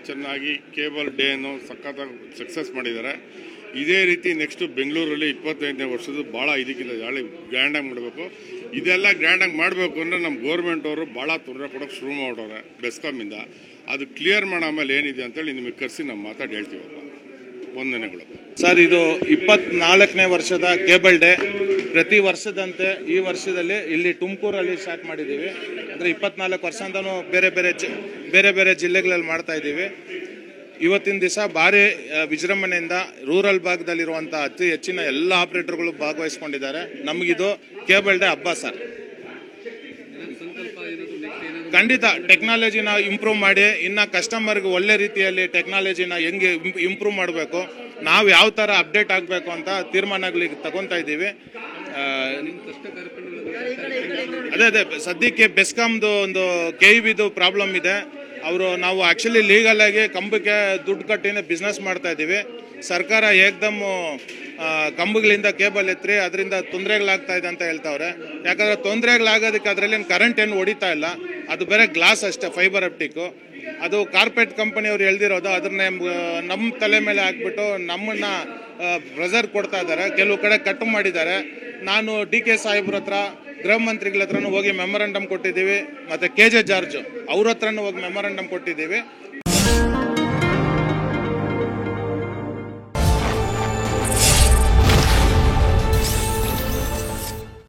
ಚೆನ್ನಾಗಿ ಕೇಬಲ್ ಡೇನು ಸಖತ್ತಾಗಿ ಸಕ್ಸಸ್ ಮಾಡಿದ್ದಾರೆ. ಇದೇ ರೀತಿ ನೆಕ್ಸ್ಟು ಬೆಂಗಳೂರಲ್ಲಿ 25ನೇ ವರ್ಷದ ಭಾಳ ಇದಕ್ಕಿಂತ ಜಾಳಿ ಗ್ರ್ಯಾಂಡಾಗಿ ಮಾಡಬೇಕು. ಇದೆಲ್ಲ ಗ್ರ್ಯಾಂಡಾಗಿ ಮಾಡಬೇಕು ಅಂದರೆ ನಮ್ಮ ಗೌರ್ಮೆಂಟ್ ಅವರು ಭಾಳ ತೊಂದರೆ ಕೊಡೋಕ್ಕೆ ಶುರು ಮಾಡೋರೆ ಬೆಸ್ಕಾಮಿಂದ. ಅದು ಕ್ಲಿಯರ್ ಮಾಡೋ ಆಮೇಲೆ ಏನಿದೆ ಅಂತೇಳಿ ನಿಮಗೆ ಕರೆಸಿ ನಾವು ಮಾತಾಡಿ ಹೇಳ್ತೀವಲ್ಲ. ವಂದನೆಗಳು ಸರ್. ಇದು 24ನೇ ವರ್ಷದ ಕೇಬಲ್ ಡೇ. ಪ್ರತಿ ವರ್ಷದಂತೆ ಈ ವರ್ಷದಲ್ಲಿ ಇಲ್ಲಿ ತುಮಕೂರಲ್ಲಿ ಸ್ಟಾರ್ಟ್ ಮಾಡಿದ್ದೀವಿ. ಅಂದರೆ 24 ವರ್ಷ ಅಂತಲೂ ಬೇರೆ ಬೇರೆ ಜಿಲ್ಲೆಗಳಲ್ಲಿ ಮಾಡ್ತಾ ಇದ್ದೀವಿ. ಇವತ್ತಿನ ದಿವಸ ಭಾರಿ ವಿಜೃಂಭಣೆಯಿಂದ ರೂರಲ್ ಭಾಗದಲ್ಲಿರುವಂಥ ಅತಿ ಹೆಚ್ಚಿನ ಎಲ್ಲ ಆಪರೇಟರ್ಗಳು ಭಾಗವಹಿಸ್ಕೊಂಡಿದ್ದಾರೆ. ನಮಗಿದು ಕೇಬಲ್ ಡೇ ಹಬ್ಬ ಸರ್. ಖಂಡಿತ ಟೆಕ್ನಾಲಜಿನ ಇಂಪ್ರೂವ್ ಮಾಡಿ ಇನ್ನು ಕಸ್ಟಮರ್ಗೆ ಒಳ್ಳೆ ರೀತಿಯಲ್ಲಿ ಟೆಕ್ನಾಲಜಿನ ಹೆಂಗೆ ಇಂಪ್ರೂವ್ ಮಾಡಬೇಕು, ನಾವು ಯಾವ ಥರ ಅಪ್ಡೇಟ್ ಆಗಬೇಕು ಅಂತ ತೀರ್ಮಾನಗಳಿಗೆ ತಗೊತಾ ಇದ್ದೀವಿ. ಅದೇ ಸದ್ಯಕ್ಕೆ ಬೆಸ್ಕಾಮ್ದು ಒಂದು KEBದು ಪ್ರಾಬ್ಲಮ್ ಇದೆ. ನಾವು ಆ್ಯಕ್ಚುಲಿ ಲೀಗಲ್ ಆಗಿ ಕಂಬಕ್ಕೆ ದುಡ್ಡು ಕಟ್ಟಿನೇ ಬಿಸ್ನೆಸ್ ಮಾಡ್ತಾ ಇದ್ದೀವಿ. ಸರ್ಕಾರ ಏಕ್ದಮ್ ಕಂಬಗಳಿಂದ ಕೇಬಲ್ ಎತ್ತರಿ ಅದರಿಂದ ತೊಂದರೆಗಳಾಗ್ತಾ ಇದೆ ಅಂತ ಹೇಳ್ತಾವ್ರೆ. ಯಾಕಂದರೆ ತೊಂದರೆಗಳಾಗೋದಕ್ಕೆ ಅದರಲ್ಲಿ ಕರೆಂಟ್ ಏನು ಹೊಡಿತಾ ಇಲ್ಲ, ಅದು ಬೇರೆ ಗ್ಲಾಸ್ ಅಷ್ಟೇ, ಫೈಬರ್ ಆಪ್ಟಿಕ್ಕು. ಅದು ಕಾರ್ಪೊರೇಟ್ ಕಂಪನಿಯವ್ರು ಎಳ್ದಿರೋದು, ಅದನ್ನೇ ನಮ್ಮ ತಲೆ ಮೇಲೆ ಹಾಕ್ಬಿಟ್ಟು ನಮ್ಮನ್ನ ಪ್ರೆಸರ್ ಕೊಡ್ತಾ ಇದ್ದಾರೆ. ಕೆಲವು ಕಡೆ ಕಟ್ ಮಾಡಿದ್ದಾರೆ. ನಾನು DK ಸಾಹೇಬ್ರ ಹತ್ರ, ಗೃಹ ಮಂತ್ರಿಗಳ ಹತ್ರನೂ ಹೋಗಿ ಮೆಮೊರಂಡಮ್ ಕೊಟ್ಟಿದ್ದೀವಿ. ಮತ್ತು KJ ಜಾರ್ಜ್ ಅವ್ರ ಹತ್ರನೂ ಹೋಗಿ ಮೆಮೊರಂಡಮ್ ಕೊಟ್ಟಿದ್ದೀವಿ.